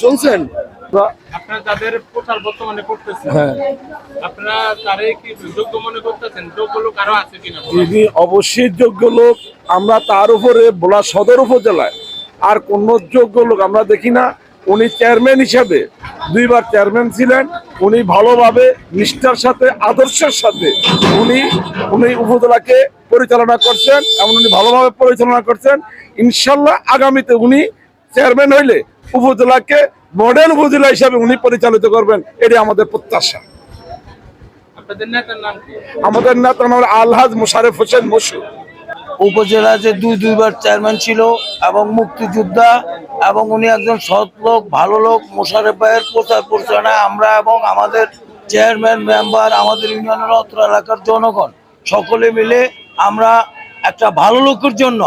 শুনছেন আপনারা যাদের প্রচার বর্তমানে করতেছেন, আপনারা তারাই কি যোগ্য মনে করতেছেন? যোগ্য লোক আরো আছে কিনা? তিনি অবশ্যই যোগ্য লোক। আমরা তার উপরে ভোলা সদর উপজেলায় আর কোন যোগ্য লোক আমরা দেখি না। উনি চেয়ারম্যান হিসাবে 2 বার চেয়ারম্যান ছিলেন। উনি ভালোভাবে নিষ্ঠার সাথে আদর্শের সাথে উনি উপজেলাকে পরিচালনা করছেন এবং উনি ভালোভাবে পরিচালনা করছেন। ইনশাল্লাহ আগামীতে উনি চেয়ারম্যান হইলে উপজেলাকে মডেল উপজেলা হিসাবে উনি পরিচালিত করবেন, এটি আমাদের প্রত্যাশা। আপনাদের নেতার নাম কি? আমাদের নেতার নাম আলহাজ মোশারেফ হোসেন মশু। উপজেলা যে দুইবার চেয়ারম্যান ছিল এবং মুক্তিযোদ্ধা, এবং উনি একজন সৎ লোক, ভালো লোক। মোশারেফ ভাইয়ের প্রচার পরিচালনায় আমরা এবং আমাদের চেয়ারম্যান, মেম্বার, আমাদের ইউনিয়নের অত্র এলাকার জনগণ সকলে মিলে আমরা একটা ভালো লোকের জন্য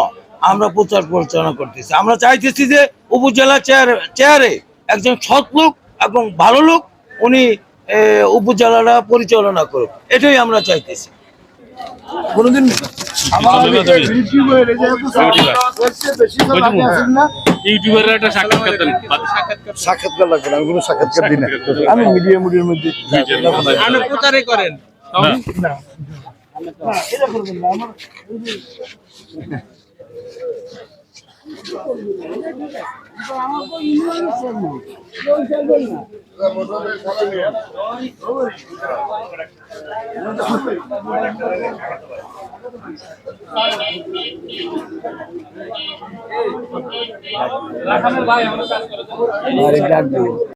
আমরা প্রচার পরিচালনা করতেছি। আমরা চাইতেছি যে উপজেলা চেয়ারে একজন সৎ লোক এবং ভালো লোক উনি উপজেলাটা পরিচালনা করুক, এটাই আমরা চাইতেছি। কোনদিন ইউটিউবাররা একটা সাক্ষাৎকার দেন। সাক্ষাৎকার লাগবে না, আমি কোনো সাক্ষাৎকার দিই না। আমি মিডিয়ার মধ্যে আপনি প্রচারই করেন না। ভাই আমরা কাজ করে